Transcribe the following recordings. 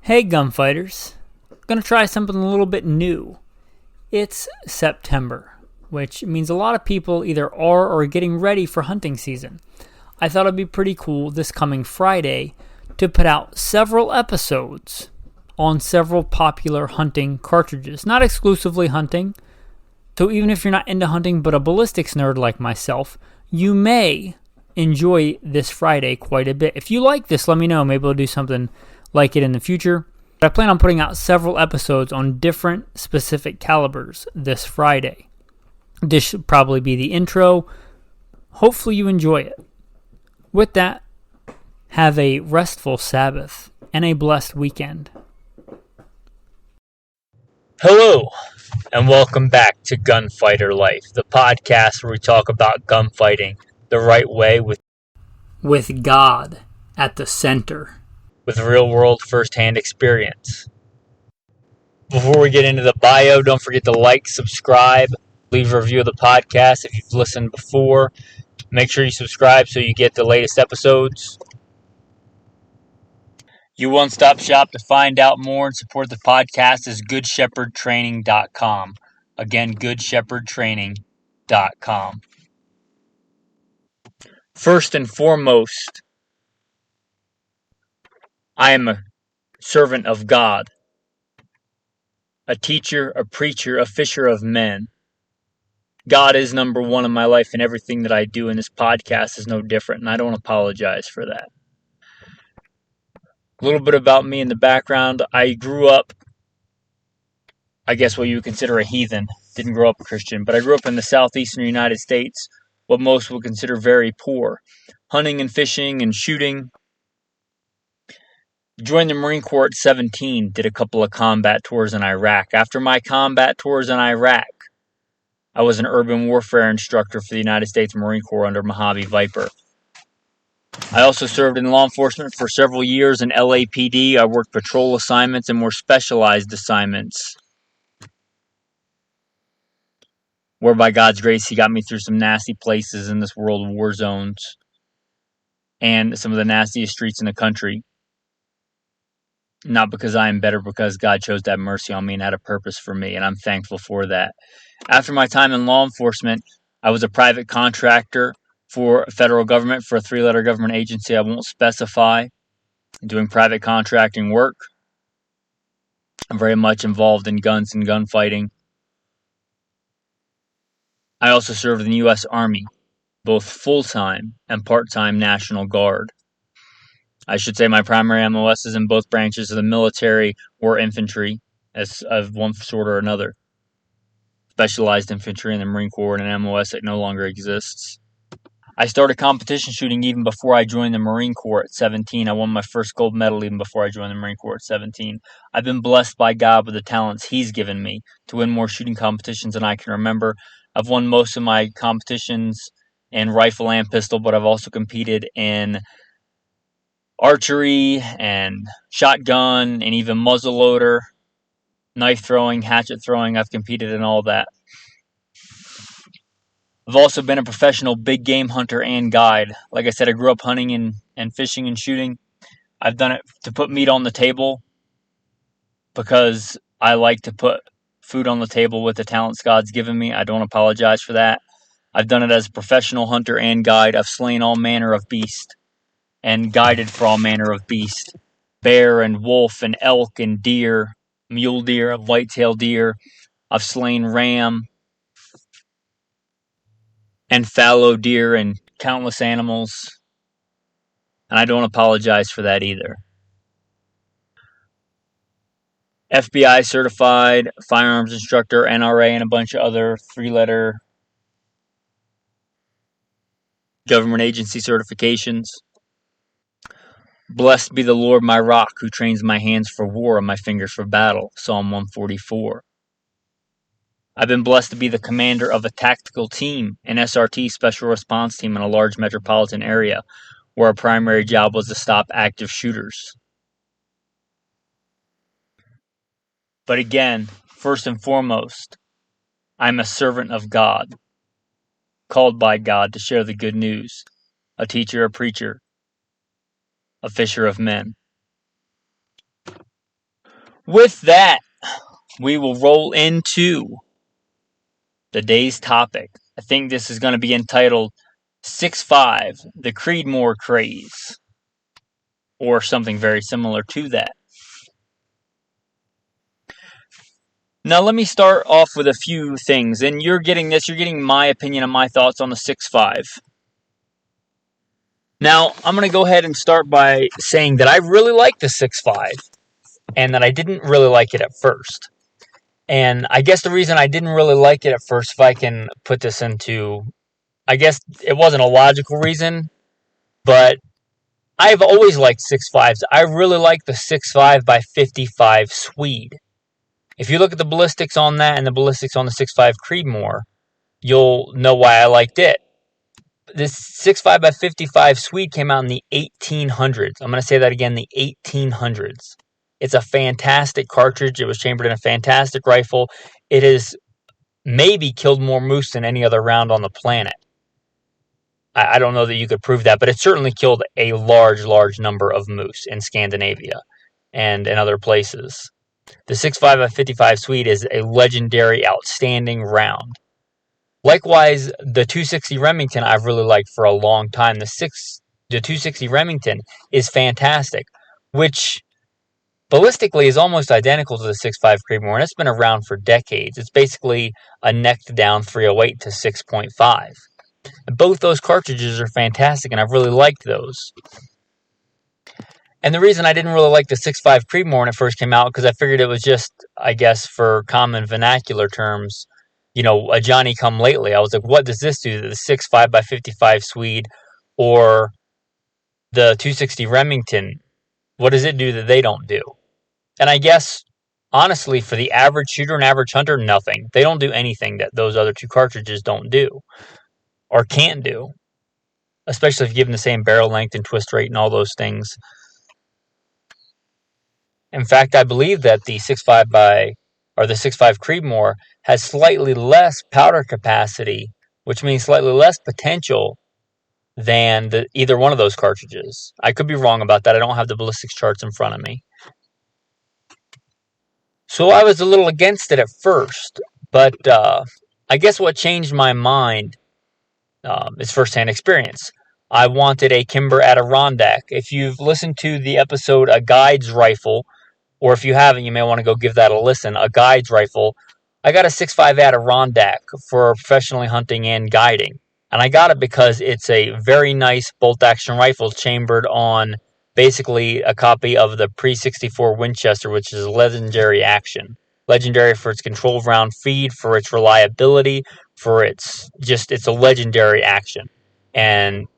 Hey gunfighters, gonna try something a little bit new. It's September, which means a lot of people either are or getting ready for hunting season. I thought it'd be pretty cool this coming Friday to put out several episodes on several popular hunting cartridges. Not exclusively hunting, so even if you're not into hunting but a ballistics nerd like myself, you may enjoy this Friday quite a bit. If you like this, let me know. Maybe we'll do something like it in the future. But I plan on putting out several episodes on different specific calibers this Friday. This should probably be the intro. Hopefully you enjoy it. With that, have a restful Sabbath and a blessed weekend. Hello, and welcome back to Gunfighter Life, the podcast where we talk about gunfighting the right way With God at the center. with real-world first-hand experience. Before we get into the bio, don't forget to like, subscribe, leave a review of the podcast if you've listened before. Make sure you subscribe so you get the latest episodes. Your one-stop shop to find out more and support the podcast is goodshepherdtraining.com. Again, goodshepherdtraining.com. First and foremost, I am a servant of God, a teacher, a preacher, a fisher of men. God is number one in my life, and everything that I do in this podcast is no different, and I don't apologize for that. A little bit about me in the background. I grew up, I guess what you would consider a heathen. Didn't grow up a Christian, but I grew up in the southeastern United States, what most would consider very poor. Hunting and fishing and shooting. Joined the Marine Corps at 17, did a couple of combat tours in Iraq. After my combat tours in Iraq, I was an urban warfare instructor for the United States Marine Corps under Mojave Viper. I also served in law enforcement for several years in LAPD. I worked patrol assignments and more specialized assignments, where by God's grace, He got me through some nasty places in this world of war zones and some of the nastiest streets in the country. Not because I am better, because God chose to have mercy on me and had a purpose for me, and I'm thankful for that. After my time in law enforcement, I was a private contractor for federal government, for a three-letter government agency I won't specify, doing private contracting work. I'm very much involved in guns and gunfighting. I also served in the U.S. Army, both full-time and part-time National Guard. I should say my primary MOS is in both branches of the military or infantry, as of one sort or another. Specialized infantry in the Marine Corps and an MOS that no longer exists. I started competition shooting even before I joined the Marine Corps at 17. I won my first gold medal even before I joined the Marine Corps at 17. I've been blessed by God with the talents He's given me to win more shooting competitions than I can remember. I've won most of my competitions in rifle and pistol, but I've also competed in archery and shotgun and even muzzleloader, knife throwing, hatchet throwing. I've competed in all that. I've also been a professional big game hunter and guide. Like I said, I grew up hunting and fishing and shooting. I've done it to put meat on the table because I like to put food on the table with the talents God's given me. I don't apologize for that. I've done it as a professional hunter and guide. I've slain all manner of beast and guided for all manner of beast. Bear and wolf and elk and deer, mule deer, whitetail deer. I've slain ram and fallow deer and countless animals. And I don't apologize for that either. FBI certified, firearms instructor, NRA, and a bunch of other three-letter government agency certifications. Blessed be the Lord my rock, who trains my hands for war and my fingers for battle. Psalm 144. I've been blessed to be the commander of a tactical team, an SRT, special response team, in a large metropolitan area, where our primary job was to stop active shooters. But again, first and foremost, I'm a servant of God, called by God to share the good news, a teacher, a preacher, a fisher of men. With that, we will roll into the day's topic. I think this is going to be entitled 6.5, the Creedmoor Craze, or something very similar to that. Now, let me start off with a few things, and you're getting my opinion and my thoughts on the 6.5. Now, I'm going to go ahead and start by saying that I really like the 6.5, and that I didn't really like it at first. And I guess the reason I didn't really like it at first, if I can put this into, I guess it wasn't a logical reason, but I've always liked 6.5s. I really like the 6.5 by 55 Swede. If you look at the ballistics on that and the ballistics on the 6.5 Creedmoor, you'll know why I liked it. This 6.5 by 55 Swede came out in the 1800s. I'm going to say that again, the 1800s. It's a fantastic cartridge. It was chambered in a fantastic rifle. It has maybe killed more moose than any other round on the planet. I don't know that you could prove that, but it certainly killed a large number of moose in Scandinavia and in other places. The 6.5 by 55 Swede is a legendary, outstanding round. Likewise, the 260 Remington I've really liked for a long time. The 260 Remington is fantastic, which ballistically is almost identical to the 6.5 Creedmoor, and it's been around for decades. It's basically a neck-down 308 to 6.5. Both those cartridges are fantastic, and I've really liked those. And the reason I didn't really like the 6.5 Creedmoor when it first came out, because I figured it was just, I guess, for common vernacular terms, a Johnny-come-lately. I was like, what does this do? The 6.5 by 55 Swede or the 260 Remington, what does it do that they don't do? And I guess, honestly, for the average shooter and average hunter, nothing. They don't do anything that those other two cartridges don't do or can't do, especially if you give them the same barrel length and twist rate and all those things. In fact, I believe that the 6.5 Creedmoor has slightly less powder capacity, which means slightly less potential than either one of those cartridges. I could be wrong about that. I don't have the ballistics charts in front of me. So I was a little against it at first, but I guess what changed my mind is firsthand experience. I wanted a Kimber Adirondack. If you've listened to the episode A Guide's Rifle, or if you haven't, you may want to go give that a listen, A Guide's Rifle, I got a 6.5 Adirondack for professionally hunting and guiding. And I got it because it's a very nice bolt-action rifle chambered on basically a copy of the pre-64 Winchester, which is legendary action. Legendary for its controlled round feed, for its reliability, for it's a legendary action. And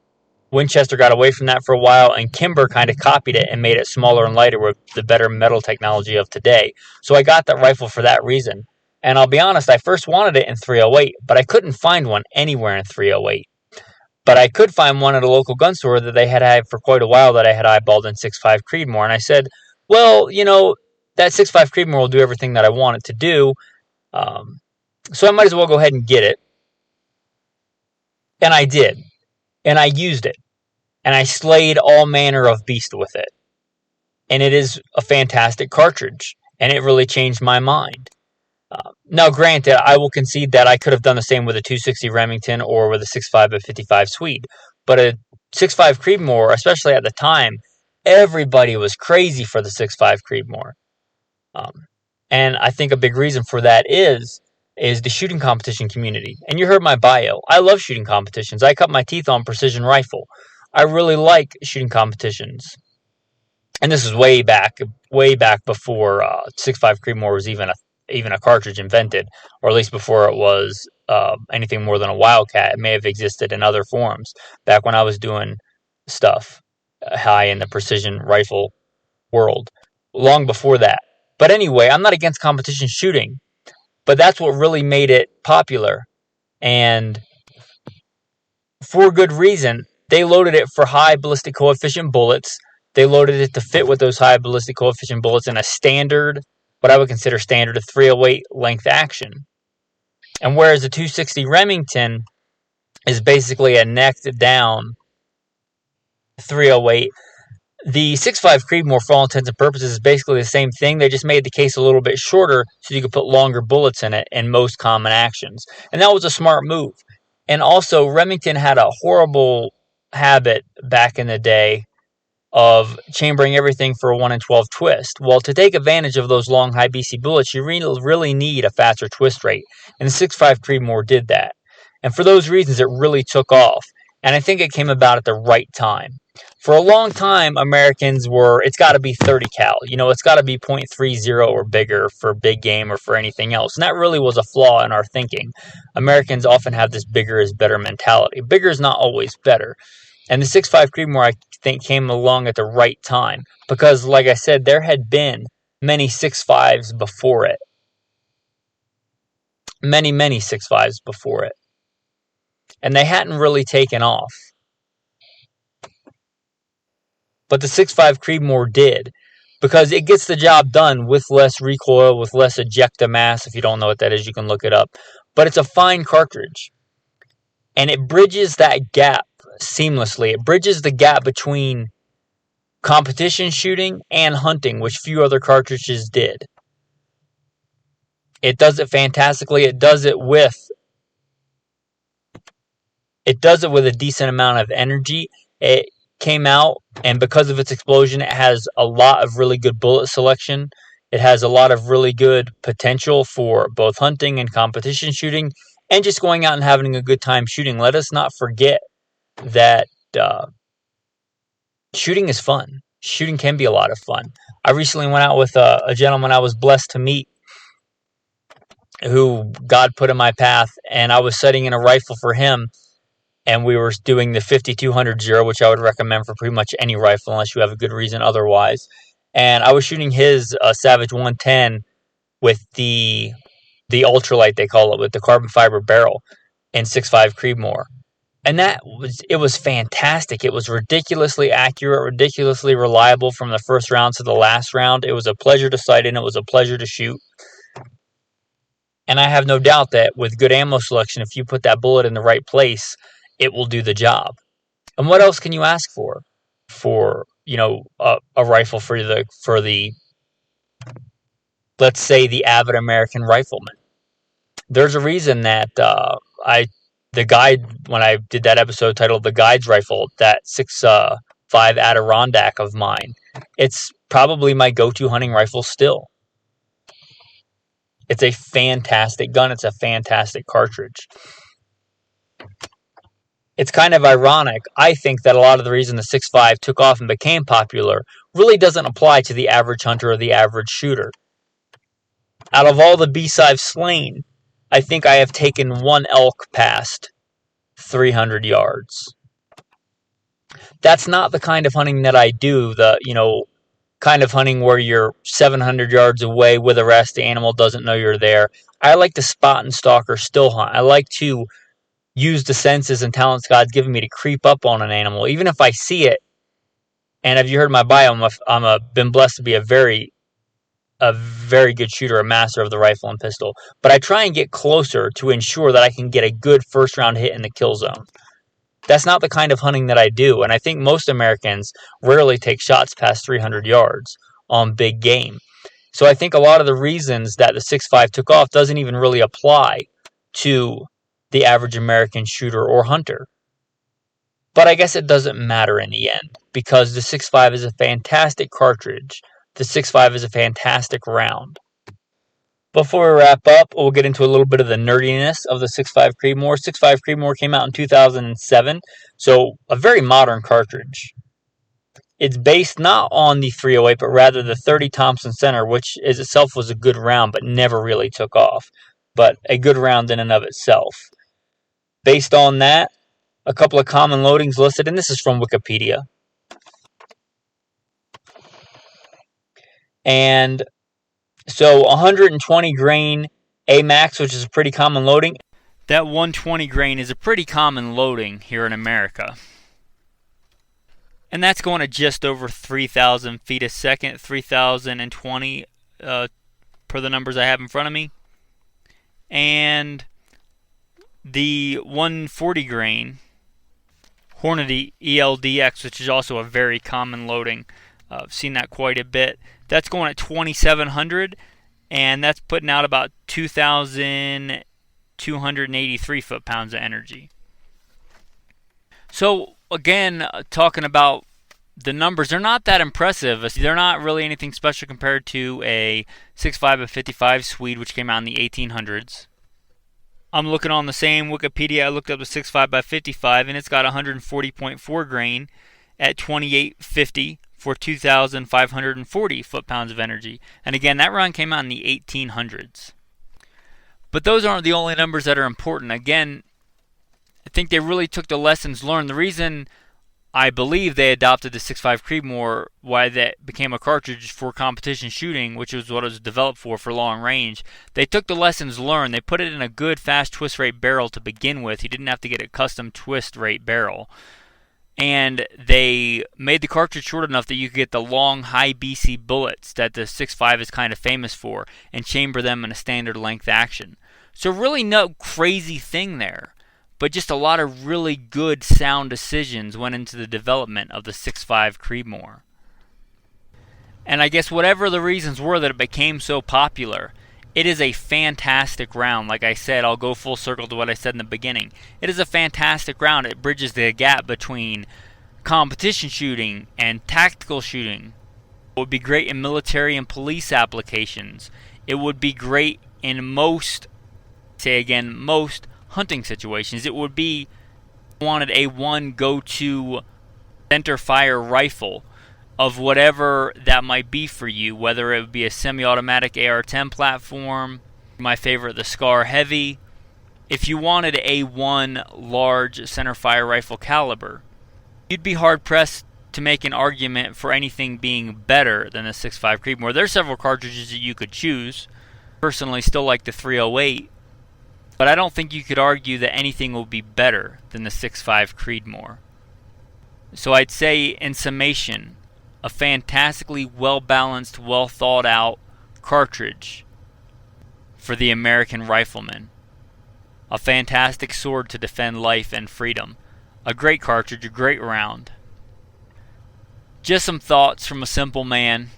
Winchester got away from that for a while, and Kimber kind of copied it and made it smaller and lighter with the better metal technology of today. So I got that rifle for that reason. And I'll be honest, I first wanted it in 308, but I couldn't find one anywhere in 308. But I could find one at a local gun store that they had for quite a while that I had eyeballed in 6.5 Creedmoor. And I said, well, that 6.5 Creedmoor will do everything that I want it to do. So I might as well go ahead and get it. And I did. And I used it. And I slayed all manner of beast with it. And it is a fantastic cartridge. And it really changed my mind. Now, granted, I will concede that I could have done the same with a 260 Remington or with a 6.5 by 55 Swede. But a 6.5 Creedmoor, especially at the time, everybody was crazy for the 6.5 Creedmoor. And I think a big reason for that is the shooting competition community. And you heard my bio. I love shooting competitions. I cut my teeth on precision rifle. I really like shooting competitions. And this is way back before 6.5 Creedmoor was even a cartridge invented, or at least before it was anything more than a Wildcat. It may have existed in other forms back when I was doing stuff high in the precision rifle world, long before that. But anyway, I'm not against competition shooting, but that's what really made it popular. And for good reason, they loaded it for high ballistic coefficient bullets. They loaded it to fit with those high ballistic coefficient bullets in a standard, what I would consider standard, a 308 length action. And whereas the 260 Remington is basically a necked down 308, The 6.5 Creedmoor, for all intents and purposes, is basically the same thing. They just made the case a little bit shorter so you could put longer bullets in it in most common actions. And that was a smart move. And also, Remington had a horrible habit back in the day of chambering everything for a 1 in 12 twist. Well, to take advantage of those long high BC bullets, you really need a faster twist rate. And the 6.5 Creedmoor did that. And for those reasons, it really took off. And I think it came about at the right time. For a long time, Americans were, it's got to be 30 cal. It's got to be .30 or bigger for big game or for anything else. And that really was a flaw in our thinking. Americans often have this bigger is better mentality. Bigger is not always better. And the 6.5 Creedmoor, I think, came along at the right time. Because, like I said, there had been many 6.5s before it. Many 6.5s before it. And they hadn't really taken off. But the 6.5 Creedmoor did, because it gets the job done with less recoil, with less ejecta mass. If you don't know what that is, you can look it up. But it's a fine cartridge. And it bridges that gap seamlessly. It bridges the gap between competition shooting and hunting, which few other cartridges did. It does it fantastically. It does it with a decent amount of energy. It came out, and because of its explosion, it has a lot of really good bullet selection. It has a lot of really good potential for both hunting and competition shooting, and just going out and having a good time shooting. Let us not forget that shooting is fun. Shooting can be a lot of fun. I recently went out with a gentleman I was blessed to meet, who God put in my path, and I was setting in a rifle for him. And we were doing the 5200 which I would recommend for pretty much any rifle unless you have a good reason otherwise. And I was shooting his Savage 110 with the ultralight, they call it, with the carbon fiber barrel in 6.5 Creedmoor. And it was fantastic. It was ridiculously accurate, ridiculously reliable from the first round to the last round. It was a pleasure to sight in. It was a pleasure to shoot. And I have no doubt that with good ammo selection, if you put that bullet in the right place, it will do the job. And what else can you ask for a rifle for the let's say the avid American rifleman? There's a reason that the guide, when I did that episode titled "The Guide's Rifle," that 6.5 Adirondack of mine, it's probably my go-to hunting rifle still. It's a fantastic gun. It's a fantastic cartridge. It's kind of ironic, I think, that a lot of the reason the 6.5 took off and became popular really doesn't apply to the average hunter or the average shooter. Out of all the beasts I've slain, I think I have taken one elk past 300 yards. That's not the kind of hunting that I do, the kind of hunting where you're 700 yards away with a rest, the animal doesn't know you're there. I like to spot and stalk or still hunt. I like to use the senses and talents God's given me to creep up on an animal, even if I see it. And have you heard my bio? I've been blessed to be a very good shooter, a master of the rifle and pistol. But I try and get closer to ensure that I can get a good first round hit in the kill zone. That's not the kind of hunting that I do, and I think most Americans rarely take shots past 300 yards on big game. So I think a lot of the reasons that the 6.5 took off doesn't even really apply to the average American shooter or hunter. But I guess it doesn't matter in the end, because the 6.5 is a fantastic cartridge. The 6.5 is a fantastic round. Before we wrap up, we'll get into a little bit of the nerdiness of the 6.5 Creedmoor. 6.5 Creedmoor came out in 2007, so a very modern cartridge. It's based not on the 308, but rather the 30 Thompson Center, which is itself was a good round, but never really took off. But a good round in and of itself. Based on that, a couple of common loadings listed, and this is from Wikipedia. And so 120 grain AMAX, which is a pretty common loading. That 120 grain is a pretty common loading here in America. And that's going to just over 3,000 feet a second, 3,020 per the numbers I have in front of me. And the 140 grain Hornady ELDX, which is also a very common loading. I've seen that quite a bit. That's going at 2,700, and that's putting out about 2,283 foot-pounds of energy. So again, talking about the numbers, they're not that impressive. They're not really anything special compared to a 6.5x55 Swede, which came out in the 1800s. I'm looking on the same Wikipedia. I looked up the 6.5x55, and it's got 140.4 grain at 2850 for 2,540 foot-pounds of energy. And again, that run came out in the 1800s. But those aren't the only numbers that are important. Again, I think they really took the lessons learned. The reason I believe they adopted the 6.5 Creedmoor, why that became a cartridge for competition shooting, which was what it was developed for long range. They took the lessons learned. They put it in a good fast twist rate barrel to begin with. You didn't have to get a custom twist rate barrel. And they made the cartridge short enough that you could get the long high BC bullets that the 6.5 is kind of famous for and chamber them in a standard length action. So really no crazy thing there, but just a lot of really good sound decisions went into the development of the 6.5 Creedmoor. And I guess whatever the reasons were that it became so popular, it is a fantastic round. Like I said, I'll go full circle to what I said in the beginning. It is a fantastic round. It bridges the gap between competition shooting and tactical shooting. It would be great in military and police applications. It would be great in most hunting situations. It would be wanted a one go-to center fire rifle of whatever that might be for you, whether it would be a semi-automatic AR-10 platform, my favorite, the Scar Heavy. If you wanted a one large center fire rifle caliber, you'd be hard-pressed to make an argument for anything being better than the 6.5 Creedmoor. There's several cartridges that you could choose. Personally, still like the 308, but I don't think you could argue that anything will be better than the 6.5 Creedmoor. So I'd say, in summation, a fantastically well-balanced, well-thought-out cartridge for the American rifleman. A fantastic sword to defend life and freedom. A great cartridge, a great round. Just some thoughts from a simple man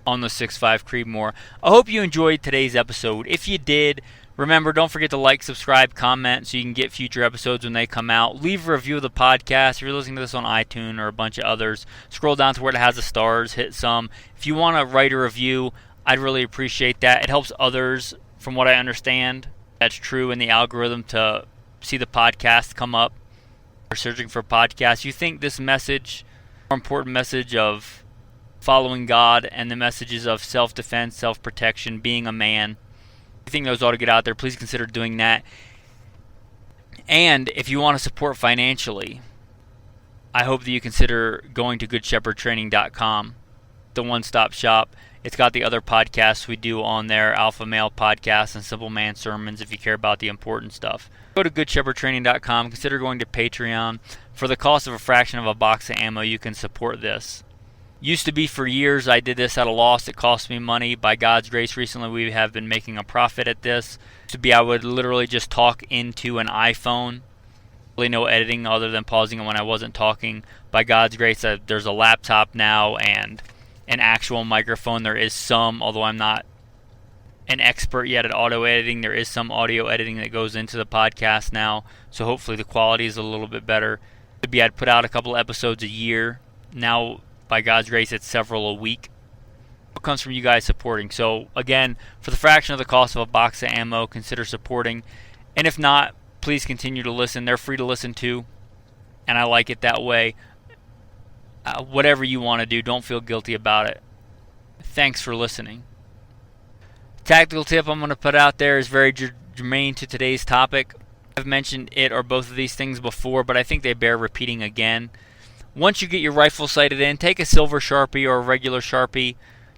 on the 6.5 Creedmoor. I hope you enjoyed today's episode. If you did, remember, don't forget to like, subscribe, comment so you can get future episodes when they come out. Leave a review of the podcast. If you're listening to this on iTunes or a bunch of others, scroll down to where it has the stars, hit some. If you want to write a review, I'd really appreciate that. It helps others, from what I understand, that's true in the algorithm, to see the podcast come up or searching for podcasts. You think this message, more important message of following God and the messages of self-defense, self-protection, being a man, you think those ought to get out there, please consider doing that. And if you want to support financially, I hope that you consider going to goodshepherdtraining.com, the one-stop shop. It's got the other podcasts we do on there, Alpha Male Podcast and Simple Man Sermons, if you care about the important stuff. Go to goodshepherdtraining.com, consider going to Patreon. For the cost of a fraction of a box of ammo, you can support this. Used to be for years I did this at a loss. It cost me money. By God's grace, recently we have been making a profit at this. Used to be I would literally just talk into an iPhone. Really no editing other than pausing it when I wasn't talking. By God's grace, there's a laptop now and an actual microphone. There is some, although I'm not an expert yet at auto editing, there is some audio editing that goes into the podcast now. So hopefully the quality is a little bit better. Maybe I'd put out a couple episodes a year. Now, by God's grace, it's several a week. It comes from you guys supporting. So again, for the fraction of the cost of a box of ammo, consider supporting. And if not, please continue to listen. They're free to listen to, and I like it that way. Whatever you want to do, don't feel guilty about it. Thanks for listening. Tactical tip I'm going to put out there is very germane to today's topic. I've mentioned it or both of these things before, but I think they bear repeating again. Once you get your rifle sighted in, take a silver Sharpie or a regular Sharpie,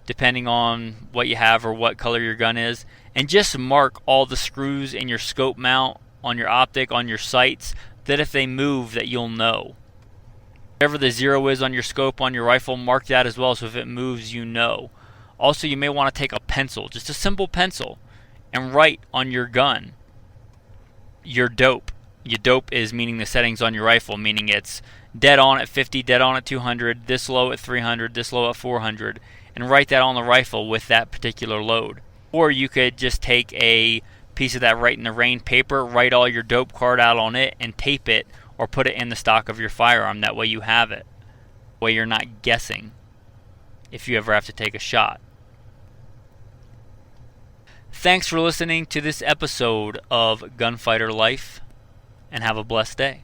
depending on what you have or what color your gun is, and just mark all the screws in your scope mount, on your optic, on your sights, that if they move, that you'll know. Whatever the zero is on your scope on your rifle, mark that as well, so if it moves, you know. Also, you may want to take a pencil, just a simple pencil, and write on your gun, "You're dope." Your dope is meaning the settings on your rifle, meaning it's dead on at 50, dead on at 200, this low at 300, this low at 400, and write that on the rifle with that particular load. Or you could just take a piece of that Write in the Rain paper, write all your dope card out on it, and tape it or put it in the stock of your firearm. That way you have it. That way you're not guessing if you ever have to take a shot. Thanks for listening to this episode of Gunfighter Life, and have a blessed day.